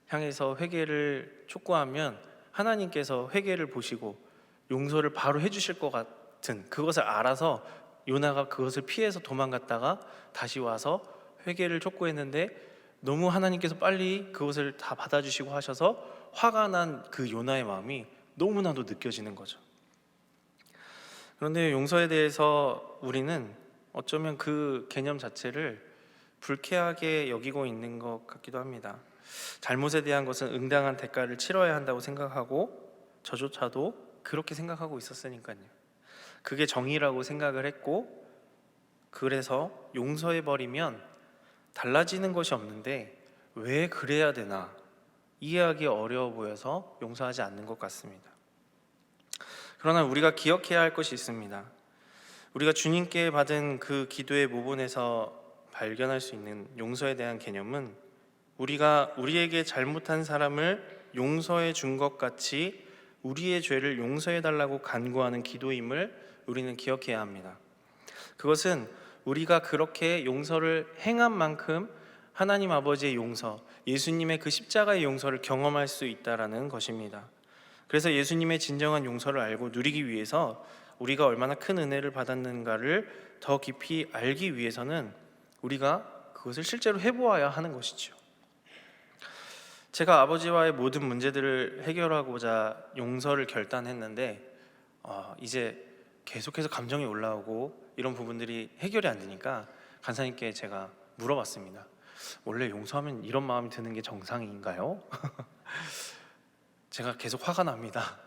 향해서 회개를 촉구하면 하나님께서 회개를 보시고 용서를 바로 해주실 것 같은, 그것을 알아서 요나가 그것을 피해서 도망갔다가 다시 와서 회개를 촉구했는데 너무 하나님께서 빨리 그것을 다 받아주시고 하셔서 화가 난 그 요나의 마음이 너무나도 느껴지는 거죠. 그런데 용서에 대해서 우리는 어쩌면 그 개념 자체를 불쾌하게 여기고 있는 것 같기도 합니다. 잘못에 대한 것은 응당한 대가를 치러야 한다고 생각하고 저조차도 그렇게 생각하고 있었으니까요. 그게 정의라고 생각을 했고, 그래서 용서해버리면 달라지는 것이 없는데 왜 그래야 되나 이해하기 어려워 보여서 용서하지 않는 것 같습니다. 그러나 우리가 기억해야 할 것이 있습니다. 우리가 주님께 받은 그 기도의 모본에서 발견할 수 있는 용서에 대한 개념은 우리가 우리에게 잘못한 사람을 용서해 준 것 같이 우리의 죄를 용서해 달라고 간구하는 기도임을 우리는 기억해야 합니다. 그것은 우리가 그렇게 용서를 행한 만큼 하나님 아버지의 용서, 예수님의 그 십자가의 용서를 경험할 수 있다라는 것입니다. 그래서 예수님의 진정한 용서를 알고 누리기 위해서 우리가 얼마나 큰 은혜를 받았는가를 더 깊이 알기 위해서는 우리가 그것을 실제로 해보아야 하는 것이죠. 제가 아버지와의 모든 문제들을 해결하고자 용서를 결단했는데 이제 계속해서 감정이 올라오고 이런 부분들이 해결이 안 되니까 간사님께 제가 물어봤습니다. 원래 용서하면 이런 마음이 드는 게 정상인가요? 제가 계속 화가 납니다.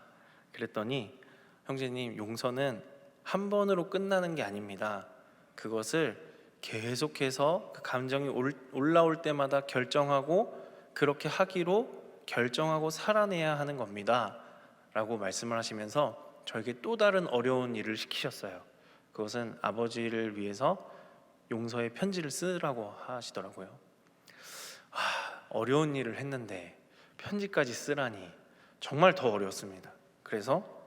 그랬더니 형제님, 용서는 한 번으로 끝나는 게 아닙니다. 그것을 계속해서 그 감정이 올라올 때마다 결정하고 그렇게 하기로 결정하고 살아내야 하는 겁니다 라고 말씀을 하시면서 저에게 또 다른 어려운 일을 시키셨어요. 그것은 아버지를 위해서 용서의 편지를 쓰라고 하시더라고요. 어려운 일을 했는데 편지까지 쓰라니 정말 더 어려웠습니다. 그래서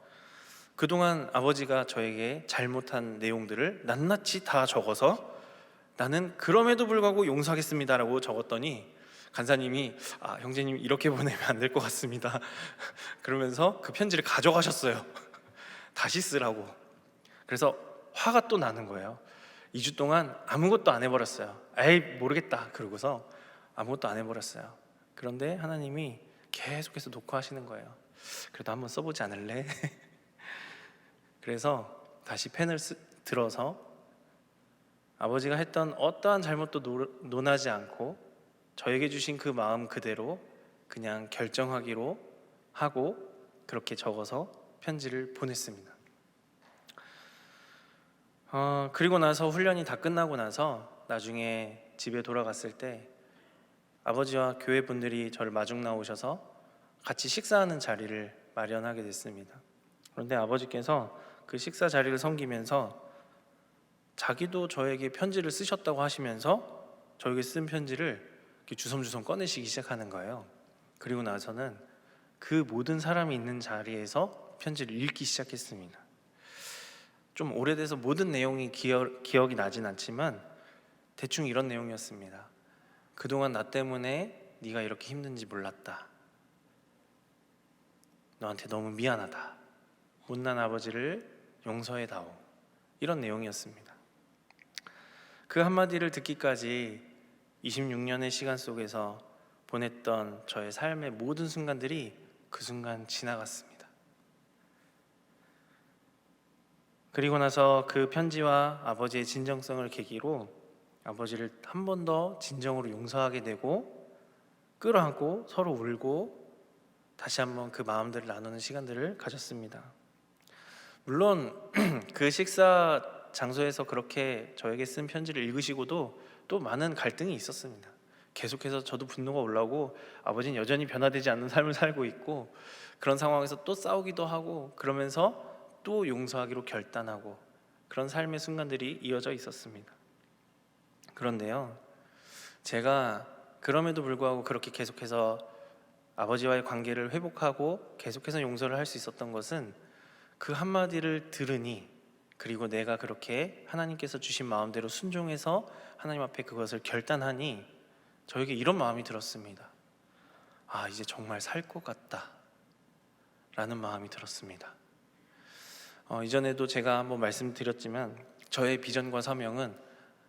그동안 아버지가 저에게 잘못한 내용들을 낱낱이 다 적어서 나는 그럼에도 불구하고 용서하겠습니다 라고 적었더니 간사님이 형제님 이렇게 보내면 안 될 것 같습니다 그러면서 그 편지를 가져가셨어요. 다시 쓰라고. 그래서 화가 또 나는 거예요. 2주 동안 아무것도 안 해버렸어요. 에이 모르겠다 그러고서 아무것도 안 해버렸어요. 그런데 하나님이 계속해서 녹화하시는 거예요. 그래도 한번 써보지 않을래? 그래서 다시 펜을 들어서 아버지가 했던 어떠한 잘못도 논하지 않고 저에게 주신 그 마음 그대로 그냥 결정하기로 하고 그렇게 적어서 편지를 보냈습니다. 그리고 나서 훈련이 다 끝나고 나서 나중에 집에 돌아갔을 때 아버지와 교회 분들이 저를 마중 나오셔서 같이 식사하는 자리를 마련하게 됐습니다. 그런데 아버지께서 그 식사 자리를 섬기면서 자기도 저에게 편지를 쓰셨다고 하시면서 저에게 쓴 편지를 이렇게 주섬주섬 꺼내시기 시작하는 거예요. 그리고 나서는 그 모든 사람이 있는 자리에서 편지를 읽기 시작했습니다. 좀 오래돼서 모든 내용이 기억이 나진 않지만 대충 이런 내용이었습니다. 그동안 나 때문에 네가 이렇게 힘든지 몰랐다. 너한테 너무 미안하다. 못난 아버지를 용서해다오. 이런 내용이었습니다. 그 한마디를 듣기까지 26년의 시간 속에서 보냈던 저의 삶의 모든 순간들이 그 순간 지나갔습니다. 그리고 나서 그 편지와 아버지의 진정성을 계기로 아버지를 한 번 더 진정으로 용서하게 되고 끌어안고 서로 울고 다시 한번 그 마음들을 나누는 시간들을 가졌습니다. 물론 그 식사 장소에서 그렇게 저에게 쓴 편지를 읽으시고도 또 많은 갈등이 있었습니다. 계속해서 저도 분노가 올라오고 아버지는 여전히 변화되지 않는 삶을 살고 있고 그런 상황에서 또 싸우기도 하고 그러면서 또 용서하기로 결단하고 그런 삶의 순간들이 이어져 있었습니다. 그런데요, 제가 그럼에도 불구하고 그렇게 계속해서 아버지와의 관계를 회복하고 계속해서 용서를 할 수 있었던 것은 그 한마디를 들으니 그리고 내가 그렇게 하나님께서 주신 마음대로 순종해서 하나님 앞에 그것을 결단하니 저에게 이런 마음이 들었습니다. 이제 정말 살 것 같다 라는 마음이 들었습니다. 이전에도 제가 한번 말씀드렸지만 저의 비전과 사명은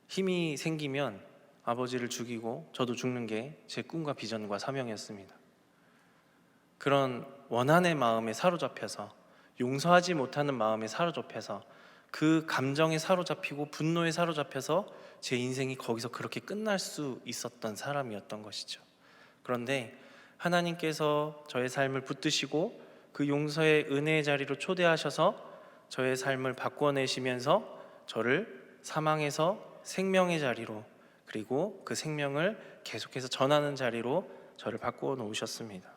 힘이 생기면 아버지를 죽이고 저도 죽는 게 제 꿈과 비전과 사명이었습니다. 그런 원한의 마음에 사로잡혀서 용서하지 못하는 마음에 사로잡혀서 그 감정에 사로잡히고 분노에 사로잡혀서 제 인생이 거기서 그렇게 끝날 수 있었던 사람이었던 것이죠. 그런데 하나님께서 저의 삶을 붙드시고 그 용서의 은혜의 자리로 초대하셔서 저의 삶을 바꿔내시면서 저를 사망에서 생명의 자리로 그리고 그 생명을 계속해서 전하는 자리로 저를 바꾸어 놓으셨습니다.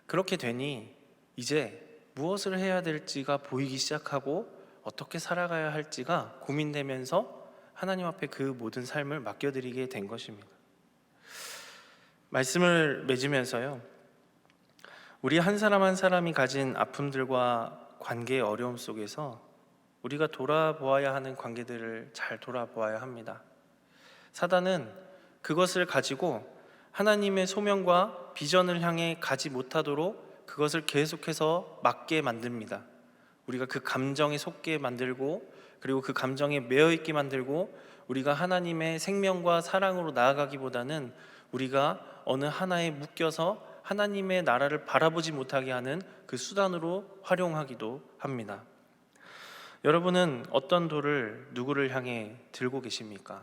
그렇게 되니 이제 무엇을 해야 될지가 보이기 시작하고 어떻게 살아가야 할지가 고민되면서 하나님 앞에 그 모든 삶을 맡겨드리게 된 것입니다. 말씀을 맺으면서요, 우리 한 사람 한 사람이 가진 아픔들과 관계의 어려움 속에서 우리가 돌아보아야 하는 관계들을 잘 돌아보아야 합니다. 사단은 그것을 가지고 하나님의 소명과 비전을 향해 가지 못하도록 그것을 계속해서 막게 만듭니다. 우리가 그 감정에 속게 만들고, 그리고 그 감정에 매여있게 만들고, 우리가 하나님의 생명과 사랑으로 나아가기보다는 우리가 어느 하나에 묶여서 하나님의 나라를 바라보지 못하게 하는 그 수단으로 활용하기도 합니다. 여러분은 어떤 돌을 누구를 향해 들고 계십니까?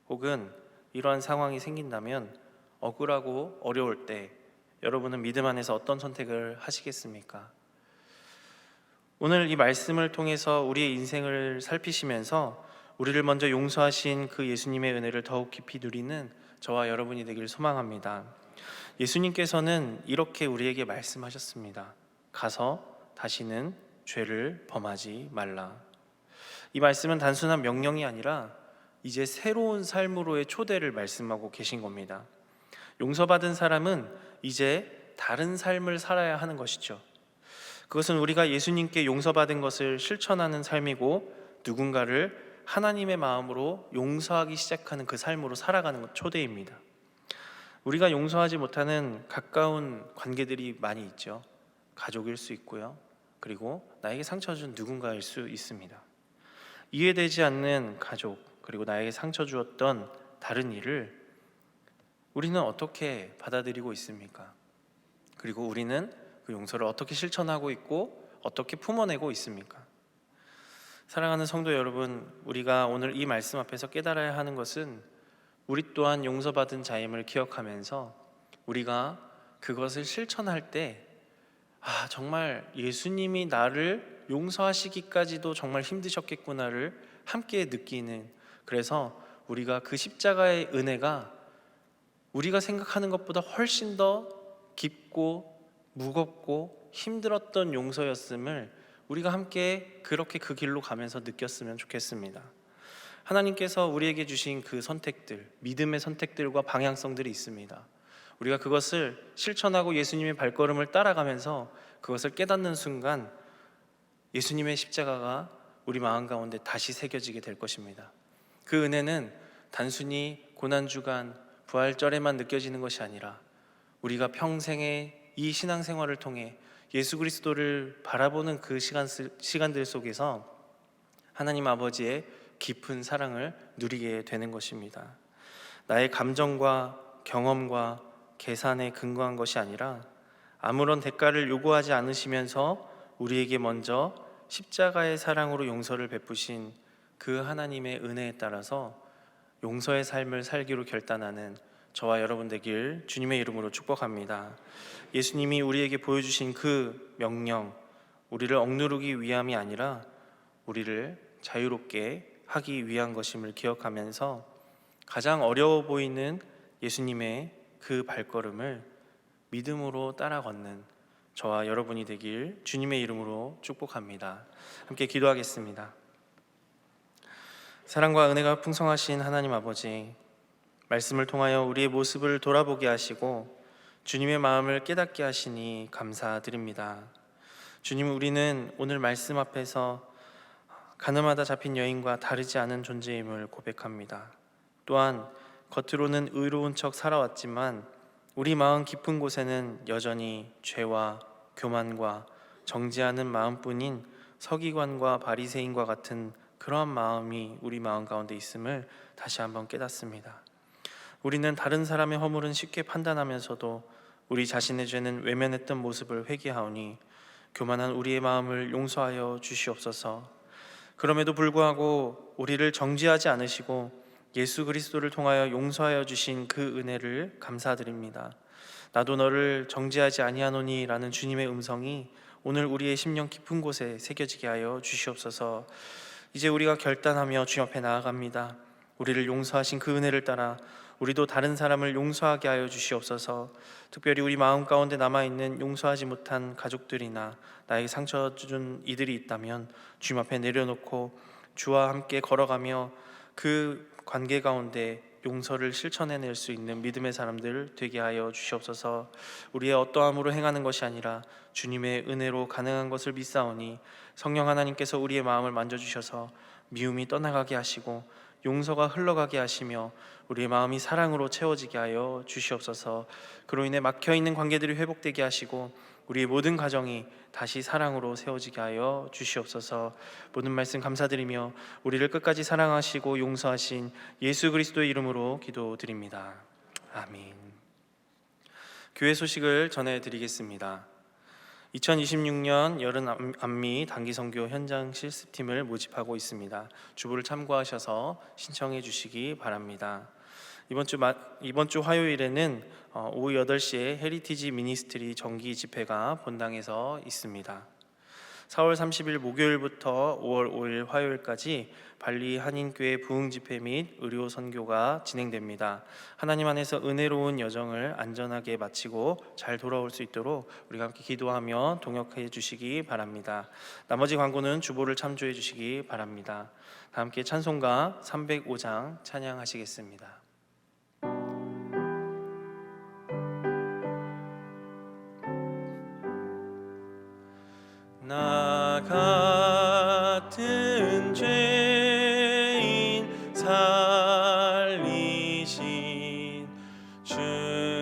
혹은 이러한 상황이 생긴다면 억울하고 어려울 때 여러분은 믿음 안에서 어떤 선택을 하시겠습니까? 오늘 이 말씀을 통해서 우리의 인생을 살피시면서 우리를 먼저 용서하신 그 예수님의 은혜를 더욱 깊이 누리는 저와 여러분이 되길 소망합니다. 예수님께서는 이렇게 우리에게 말씀하셨습니다. 가서 다시는 죄를 범하지 말라. 이 말씀은 단순한 명령이 아니라 이제 새로운 삶으로의 초대를 말씀하고 계신 겁니다. 용서받은 사람은 이제 다른 삶을 살아야 하는 것이죠. 그것은 우리가 예수님께 용서받은 것을 실천하는 삶이고, 누군가를 하나님의 마음으로 용서하기 시작하는 그 삶으로 살아가는 초대입니다. 우리가 용서하지 못하는 가까운 관계들이 많이 있죠. 가족일 수 있고요, 그리고 나에게 상처 준 누군가일 수 있습니다. 이해되지 않는 가족, 그리고 나에게 상처 주었던 다른 이를 우리는 어떻게 받아들이고 있습니까? 그리고 우리는 그 용서를 어떻게 실천하고 있고 어떻게 품어내고 있습니까? 사랑하는 성도 여러분, 우리가 오늘 이 말씀 앞에서 깨달아야 하는 것은 우리 또한 용서받은 자임을 기억하면서 우리가 그것을 실천할 때 정말 예수님이 나를 용서하시기까지도 정말 힘드셨겠구나를 함께 느끼는, 그래서 우리가 그 십자가의 은혜가 우리가 생각하는 것보다 훨씬 더 깊고 무겁고 힘들었던 용서였음을 우리가 함께 그렇게 그 길로 가면서 느꼈으면 좋겠습니다. 하나님께서 우리에게 주신 그 선택들, 믿음의 선택들과 방향성들이 있습니다. 우리가 그것을 실천하고 예수님의 발걸음을 따라가면서 그것을 깨닫는 순간 예수님의 십자가가 우리 마음 가운데 다시 새겨지게 될 것입니다. 그 은혜는 단순히 고난주간 부활절에만 느껴지는 것이 아니라 우리가 평생의 이 신앙생활을 통해 예수 그리스도를 바라보는 그 시간들 속에서 하나님 아버지의 깊은 사랑을 누리게 되는 것입니다. 나의 감정과 경험과 계산에 근거한 것이 아니라 아무런 대가를 요구하지 않으시면서 우리에게 먼저 십자가의 사랑으로 용서를 베푸신 그 하나님의 은혜에 따라서 용서의 삶을 살기로 결단하는 저와 여러분 되길 주님의 이름으로 축복합니다. 예수님이 우리에게 보여주신 그 명령, 우리를 억누르기 위함이 아니라 우리를 자유롭게 하기 위한 것임을 기억하면서 가장 어려워 보이는 예수님의 그 발걸음을 믿음으로 따라 걷는 저와 여러분이 되길 주님의 이름으로 축복합니다. 함께 기도하겠습니다. 사랑과 은혜가 풍성하신 하나님 아버지, 말씀을 통하여 우리의 모습을 돌아보게 하시고 주님의 마음을 깨닫게 하시니 감사드립니다. 주님, 우리는 오늘 말씀 앞에서 가늠하다 잡힌 여인과 다르지 않은 존재임을 고백합니다. 또한 겉으로는 의로운 척 살아왔지만 우리 마음 깊은 곳에는 여전히 죄와 교만과 정죄하는 마음뿐인 서기관과 바리새인과 같은 그러한 마음이 우리 마음 가운데 있음을 다시 한번 깨닫습니다. 우리는 다른 사람의 허물은 쉽게 판단하면서도 우리 자신의 죄는 외면했던 모습을 회개하오니 교만한 우리의 마음을 용서하여 주시옵소서. 그럼에도 불구하고 우리를 정죄하지 않으시고 예수 그리스도를 통하여 용서하여 주신 그 은혜를 감사드립니다. 나도 너를 정죄하지 아니하노니 라는 주님의 음성이 오늘 우리의 심령 깊은 곳에 새겨지게 하여 주시옵소서. 이제 우리가 결단하며 주님 앞에 나아갑니다. 우리를 용서하신 그 은혜를 따라 우리도 다른 사람을 용서하게 하여 주시옵소서. 특별히 우리 마음 가운데 남아있는 용서하지 못한 가족들이나 나에게 상처 준 이들이 있다면 주님 앞에 내려놓고 주와 함께 걸어가며 그 관계 가운데 용서를 실천해낼 수 있는 믿음의 사람들 되게 하여 주시옵소서. 우리의 어떠함으로 행하는 것이 아니라 주님의 은혜로 가능한 것을 믿사오니 성령 하나님께서 우리의 마음을 만져주셔서 미움이 떠나가게 하시고 용서가 흘러가게 하시며 우리의 마음이 사랑으로 채워지게 하여 주시옵소서. 그로 인해 막혀있는 관계들이 회복되게 하시고 우리의 모든 가정이 다시 사랑으로 세워지게 하여 주시옵소서. 모든 말씀 감사드리며 우리를 끝까지 사랑하시고 용서하신 예수 그리스도의 이름으로 기도드립니다. 아멘. 교회 소식을 전해드리겠습니다. 2026년 여름 안미 단기 선교 현장 실습팀을 모집하고 있습니다. 주보를 참고하셔서 신청해 주시기 바랍니다. 이번 주 화요일에는 오후 8시에 헤리티지 미니스트리 정기 집회가 본당에서 있습니다. 4월 30일 목요일부터 5월 5일 화요일까지 발리 한인교회 부흥 집회 및 의료 선교가 진행됩니다. 하나님 안에서 은혜로운 여정을 안전하게 마치고 잘 돌아올 수 있도록 우리가 함께 기도하며 동역해 주시기 바랍니다. 나머지 광고는 주보를 참조해 주시기 바랍니다. 다 함께 찬송가 305장 찬양하시겠습니다. 나 같은 죄인 살리신 주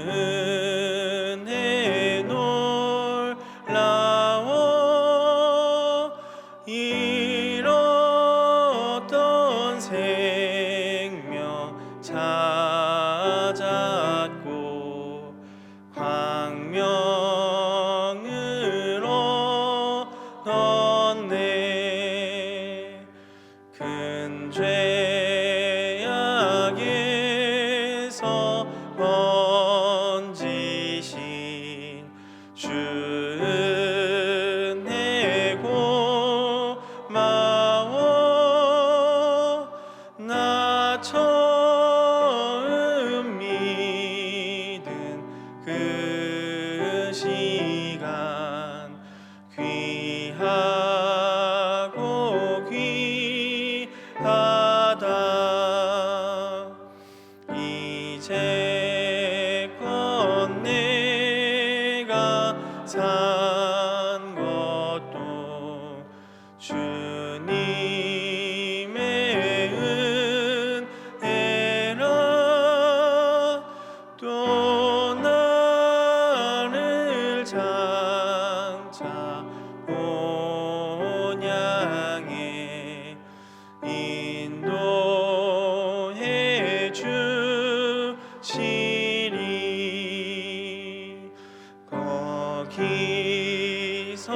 은혜 놀라워 잃었던 생명 찾았고 광명으로 얻네. 큰 죄악에서 번지신 주 은혜 고마워. 나 처음 믿은 그 시간 귀하고 귀하다. 이제껏 내가 산 것도 주님의 은혜라. 또 나를 장차 본향에 인도해 주시리. 거기서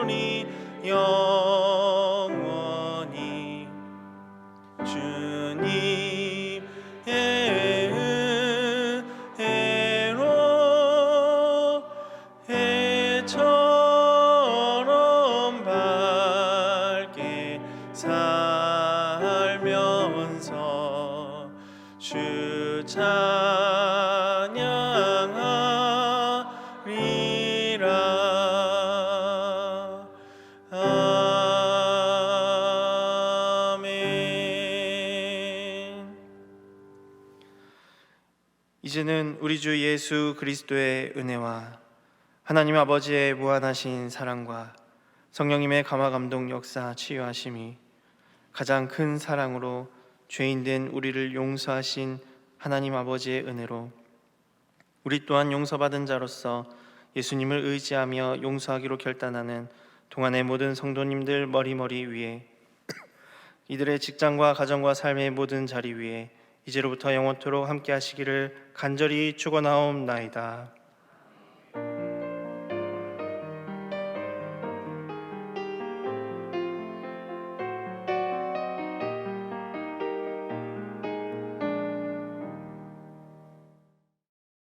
우리 영원히 주님의 은혜로 해처럼 밝게 살면서 주 찬양하리라. 아멘. 이제는 우리 주 예수 그리스도의 은혜와 하나님 아버지의 무한하신 사랑과 성령님의 감화 감동 역사 치유하심이 가장 큰 사랑으로 죄인된 우리를 용서하신 하나님 아버지의 은혜로 우리 또한 용서받은 자로서 예수님을 의지하며 용서하기로 결단하는 동안의 모든 성도님들 머리머리 위에 이들의 직장과 가정과 삶의 모든 자리 위에 이제로부터 영원토록 함께 하시기를 간절히 축원하옵나이다.